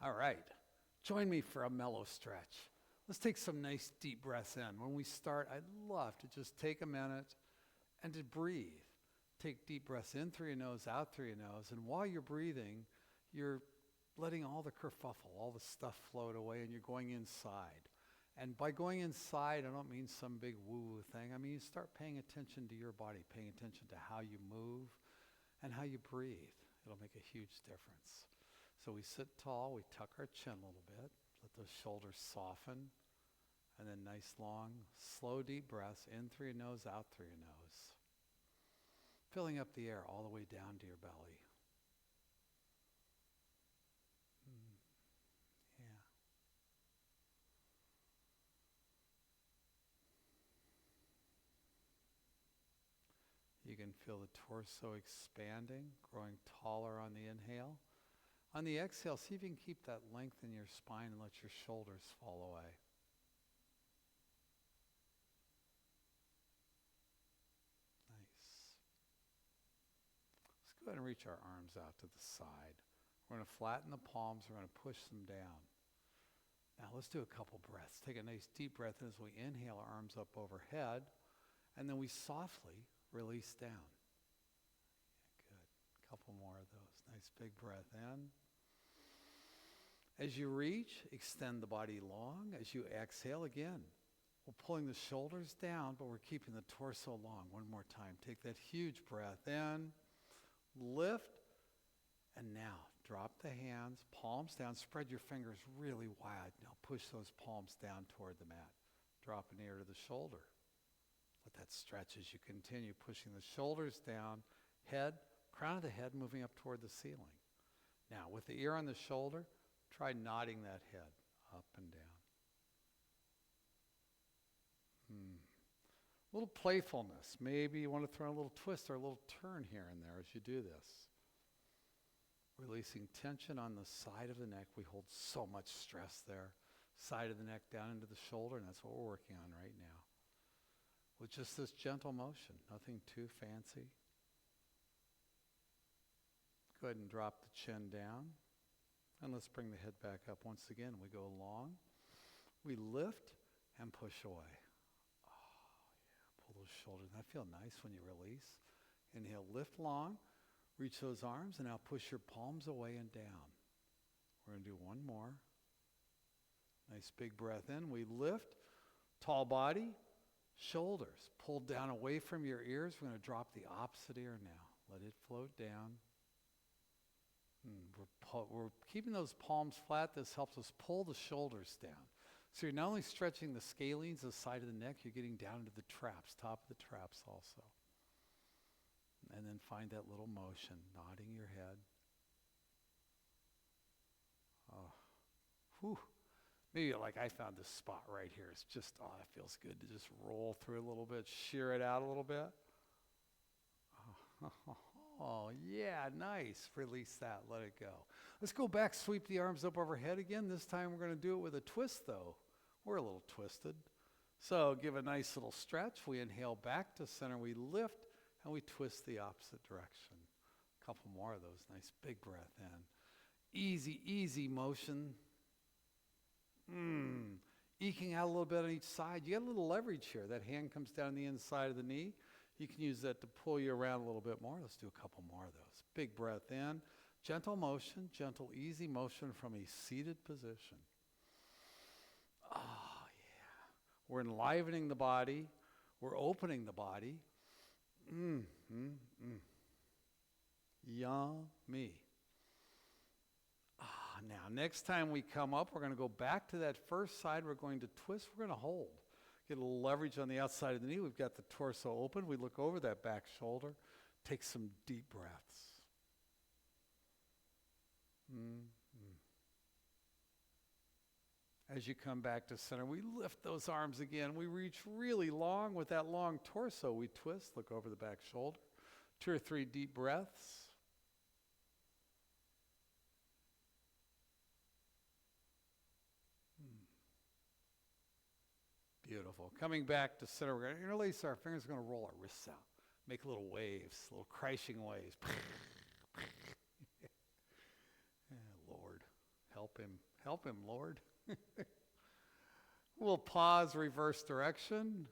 All right. Join me for a mellow stretch. Let's take some nice deep breaths in. When we start, I'd love to just take a minute and to breathe. Take deep breaths in through your nose, out through your nose. And while you're breathing, you're letting all the kerfuffle, all the stuff float away, and you're going inside. And by going inside, I don't mean some big woo-woo thing. I mean you start paying attention to your body, paying attention to how you move and how you breathe. It'll make a huge difference. So we sit tall, we tuck our chin a little bit, let those shoulders soften, and then nice long, slow, deep breaths in through your nose, out through your nose. Filling up the air all the way down to your belly. Yeah. You can feel the torso expanding, growing taller on the inhale. On the exhale, see if you can keep that length in your spine and let your shoulders fall away. Nice. Let's go ahead and reach our arms out to the side. We're going to flatten the palms. We're going to push them down. Now let's do a couple breaths. Take a nice deep breath in as we inhale, arms up overhead, and then we softly release down. Yeah, good. A couple more of those. Nice big breath in. As you reach, extend the body long. As you exhale again, we're pulling the shoulders down, but we're keeping the torso long. One more time. Take that huge breath in, lift, and now drop the hands, palms down. Spread your fingers really wide. Now push those palms down toward the mat. Drop an ear to the shoulder. Let that stretch as you continue pushing the shoulders down, head, crown of the head moving up toward the ceiling. Now with the ear on the shoulder, try nodding that head up and down. A little playfulness. Maybe you want to throw a little twist or a little turn here and there as you do this. Releasing tension on the side of the neck. We hold so much stress there. Side of the neck down into the shoulder, and that's what we're working on right now. With just this gentle motion, nothing too fancy. Go ahead and drop the chin down. And let's bring the head back up once again. We go long. We lift and push away. Oh, yeah. Pull those shoulders. That feel nice when you release. Inhale, lift long. Reach those arms, and now push your palms away and down. We're going to do one more. Nice big breath in. We lift. Tall body. Shoulders pulled down away from your ears. We're going to drop the opposite ear now. Let it float down. We're keeping those palms flat. This helps us pull the shoulders down. So you're not only stretching the scalenes, the side of the neck, you're getting down into the traps, top of the traps also. And then find that little motion, nodding your head. Oh, whew. Maybe like I found this spot right here. It's just, it feels good to just roll through a little bit, shear it out a little bit. Oh, yeah, nice. Release that, let it go. Let's go back, sweep the arms up overhead again. This time we're going to do it with a twist, though. We're a little twisted. So give a nice little stretch. We inhale back to center. We lift, and we twist the opposite direction. A couple more of those. Nice big breath in. Easy, easy motion. Eking out a little bit on each side. You get a little leverage here. That hand comes down the inside of the knee. You can use that to pull you around a little bit more. Let's do a couple more of those. Big breath in. Gentle motion, gentle, easy motion from a seated position. Oh, yeah. We're enlivening the body. We're opening the body. Yummy. Now, next time we come up, we're going to go back to that first side. We're going to twist. We're going to hold. Get a little leverage on the outside of the knee. We've got the torso open. We look over that back shoulder. Take some deep breaths. As you come back to center, we lift those arms again. We reach really long with that long torso. We twist. Look over the back shoulder. 2 or 3 deep breaths. Beautiful. Coming back to center, we're going to interlace our fingers. We're going to roll our wrists out. Make little waves, little crashing waves. Lord, help Help him, Lord. We'll pause, reverse direction.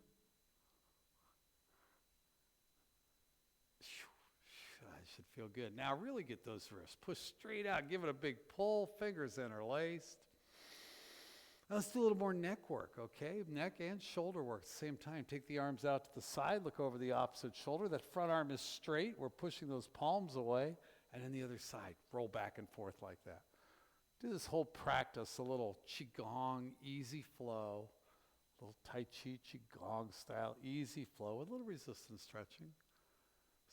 I should feel good. Now really get those wrists. Push straight out. Give it a big pull. Fingers interlaced. Now let's do a little more neck work, okay? Neck and shoulder work at the same time. Take the arms out to the side. Look over the opposite shoulder. That front arm is straight. We're pushing those palms away. And then the other side. Roll back and forth like that. Do this whole practice, a little Qigong, easy flow. A little Tai Chi, Qigong style, easy flow with a little resistance stretching.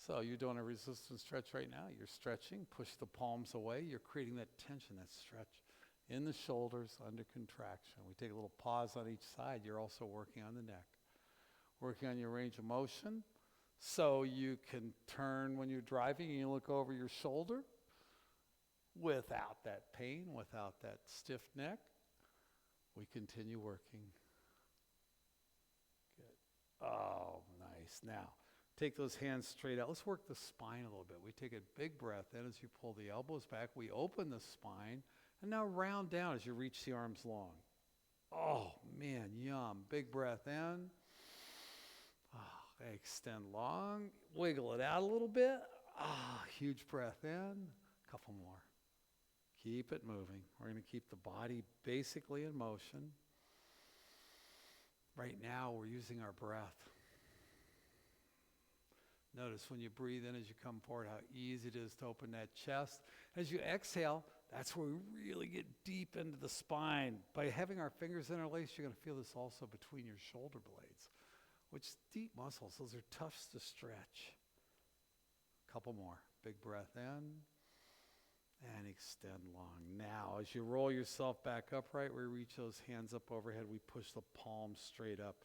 So you're doing a resistance stretch right now. You're stretching. Push the palms away. You're creating that tension, that stretch in the shoulders under contraction. We take a little pause on each side. You're also working on the neck. Working on your range of motion. So you can turn when you're driving and you look over your shoulder without that pain, without that stiff neck. We continue working. Good. Oh, nice. Now, take those hands straight out. Let's work the spine a little bit. We take a big breath in as you pull the elbows back. We open the spine. And now round down as you reach the arms long. Oh, man, yum. Big breath in. Extend long. Wiggle it out a little bit. Huge breath in. A couple more. Keep it moving. We're going to keep the body basically in motion. Right now, we're using our breath. Notice when you breathe in as you come forward how easy it is to open that chest. As you exhale, that's where we really get deep into the spine. By having our fingers interlaced, you're going to feel this also between your shoulder blades, which deep muscles, those are tough to stretch. Couple more. Big breath in and extend long. Now, as you roll yourself back upright, we reach those hands up overhead. We push the palms straight up.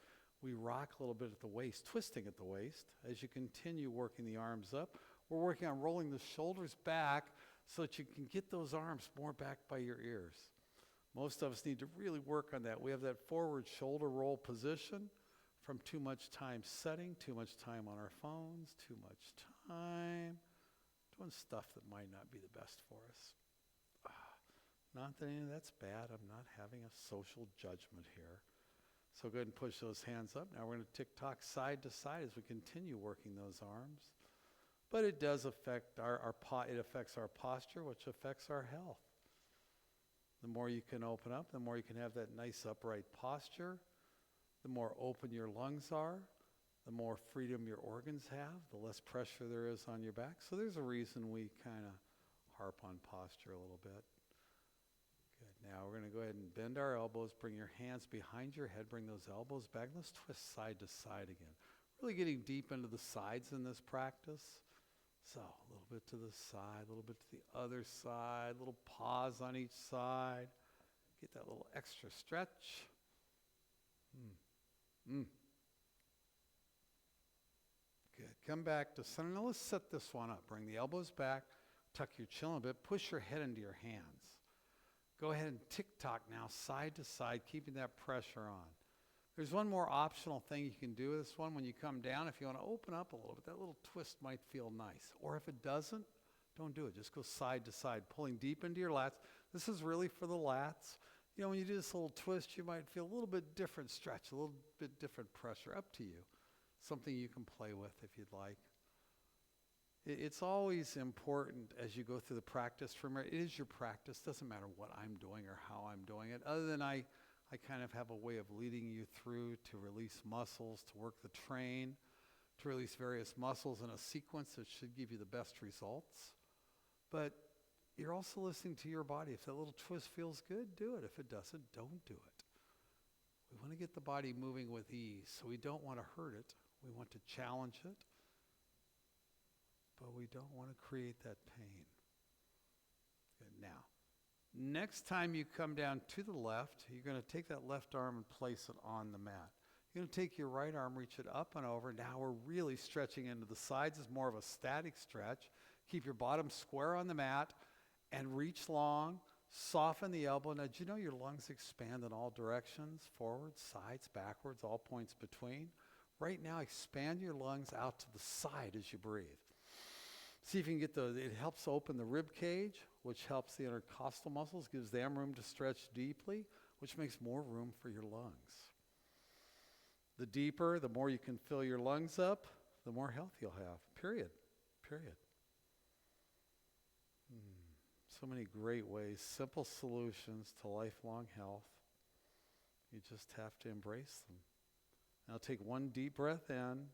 We rock a little bit at the waist, twisting at the waist. As you continue working the arms up, we're working on rolling the shoulders back so that you can get those arms more back by your ears. Most of us need to really work on that. We have that forward shoulder roll position from too much time setting, too much time on our phones, too much time doing stuff that might not be the best for us. Not that any of that's bad. I'm not having a social judgment here. So go ahead and push those hands up. Now we're going to tick-tock side to side as we continue working those arms. But it does affect it affects our posture, which affects our health. The more you can open up, the more you can have that nice upright posture. The more open your lungs are, the more freedom your organs have, the less pressure there is on your back. So there's a reason we kind of harp on posture a little bit. Good. Now we're going to go ahead and bend our elbows, bring your hands behind your head, bring those elbows back. Let's twist side to side again. Really getting deep into the sides in this practice. So a little bit to the side, a little bit to the other side, a little pause on each side. Get that little extra stretch. Good. Come back to center. Now let's set this one up. Bring the elbows back. Tuck your chin a bit. Push your head into your hands. Go ahead and tick-tock now side to side, keeping that pressure on. There's one more optional thing you can do with this one. When you come down, if you want to open up a little bit, that little twist might feel nice. Or if it doesn't, don't do it. Just go side to side, pulling deep into your lats. This is really for the lats. You know, when you do this little twist, you might feel a little bit different stretch, a little bit different pressure. Up to you. Something you can play with if you'd like. It's always important as you go through the practice. Remember, it is your practice. Doesn't matter what I'm doing or how I'm doing it. Other than I kind of have a way of leading you through to release muscles, to work the train, to release various muscles in a sequence that should give you the best results. But you're also listening to your body. If that little twist feels good, do it. If it doesn't, don't do it. We want to get the body moving with ease, so we don't want to hurt it. We want to challenge it, but we don't want to create that pain. Good. Now, next time you come down to the left, you're going to take that left arm and place it on the mat. You're going to take your right arm, reach it up and over. Now we're really stretching into the sides. It's more of a static stretch. Keep your bottom square on the mat and reach long. Soften the elbow. Now, do you know your lungs expand in all directions? Forwards, sides, backwards, all points between. Right now, expand your lungs out to the side as you breathe. See if you can get it helps open the rib cage, which helps the intercostal muscles, gives them room to stretch deeply, which makes more room for your lungs. The deeper, the more you can fill your lungs up, the more health you'll have. Period. So many great ways, simple solutions to lifelong health. You just have to embrace them. Now take one deep breath in.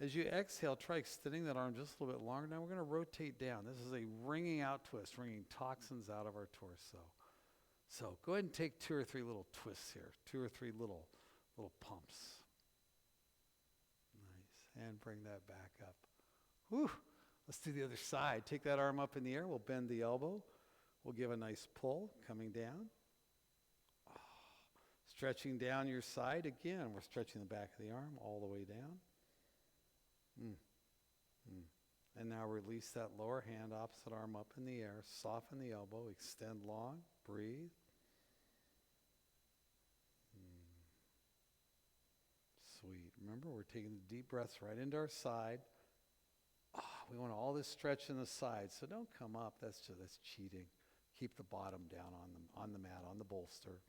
As you exhale, try extending that arm just a little bit longer. Now we're going to rotate down. This is a wringing out twist, wringing toxins out of our torso. So go ahead and take 2 or 3 little twists here, 2 or 3 little pumps. Nice. And bring that back up. Whew. Let's do the other side. Take that arm up in the air. We'll bend the elbow. We'll give a nice pull coming down. Stretching down your side. Again, we're stretching the back of the arm all the way down. And now release that lower hand, opposite arm up in the air. Soften the elbow. Extend long. Breathe. Sweet. Remember, we're taking the deep breaths right into our side. We want all this stretch in the side, so don't come up. That's cheating. Keep the bottom down on the mat, on the bolster.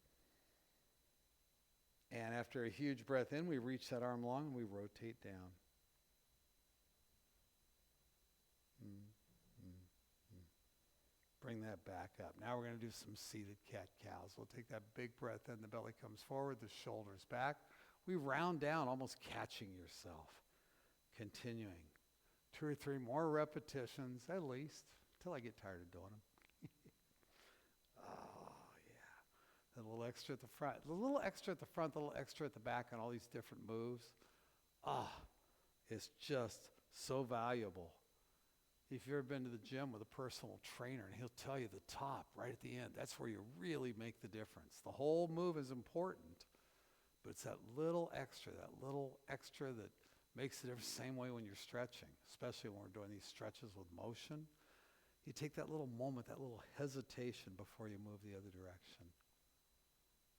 And after a huge breath in, we reach that arm long and we rotate down. Bring that back up. Now we're going to do some seated cat-cows. We'll take that big breath in. The belly comes forward, the shoulders back. We round down, almost catching yourself. Continuing. 2 or 3 more repetitions, at least, until I get tired of doing them. Oh, yeah. A little extra at the front. A little extra at the front, a little extra at the back on all these different moves. It's just so valuable. If you've ever been to the gym with a personal trainer, and he'll tell you the top right at the end, that's where you really make the difference. The whole move is important, but it's that little extra that makes the difference. Same way when you're stretching, especially when we're doing these stretches with motion. You take that little moment, that little hesitation before you move the other direction.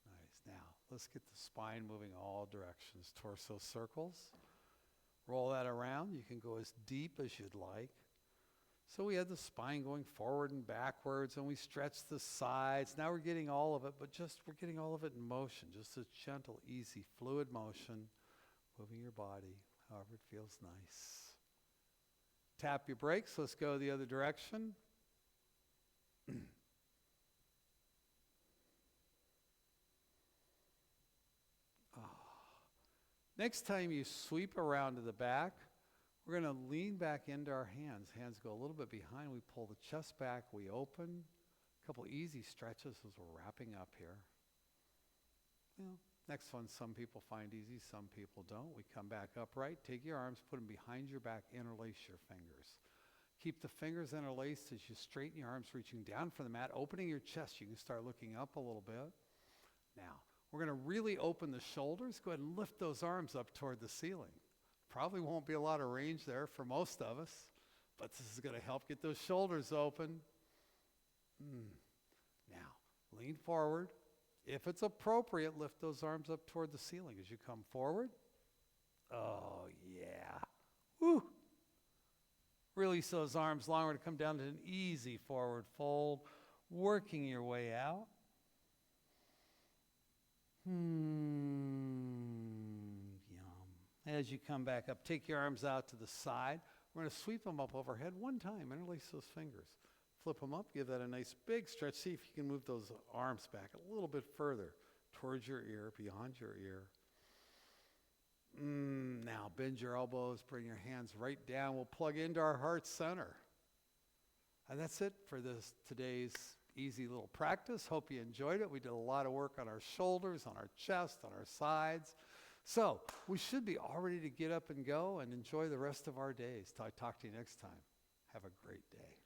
Nice. Now, let's get the spine moving all directions. Torso circles. Roll that around. You can go as deep as you'd like. So we had the spine going forward and backwards, and we stretched the sides. Now we're getting all of it, but we're getting all of it in motion. Just a gentle, easy, fluid motion, moving your body however it feels nice. Tap your brakes. Let's go the other direction. Next time you sweep around to the back, we're going to lean back into our hands. Hands go a little bit behind. We pull the chest back. We open. A couple easy stretches as we're wrapping up here. Next one, some people find easy, some people don't. We come back upright. Take your arms, put them behind your back, interlace your fingers. Keep the fingers interlaced as you straighten your arms, reaching down from the mat, opening your chest. You can start looking up a little bit. Now, we're going to really open the shoulders. Go ahead and lift those arms up toward the ceiling. Probably won't be a lot of range there for most of us, but this is going to help get those shoulders open. Now, lean forward. If it's appropriate, lift those arms up toward the ceiling as you come forward. Oh, yeah. Woo! Release those arms longer to come down to an easy forward fold, working your way out. As you come back up, take your arms out to the side. We're going to sweep them up overhead one time. Interlace those fingers. Flip them up. Give that a nice big stretch. See if you can move those arms back a little bit further towards your ear, beyond your ear. Now bend your elbows. Bring your hands right down. We'll plug into our heart center. And that's it for today's easy little practice. Hope you enjoyed it. We did a lot of work on our shoulders, on our chest, on our sides. So we should be all ready to get up and go and enjoy the rest of our days. Till I talk to you next time. Have a great day.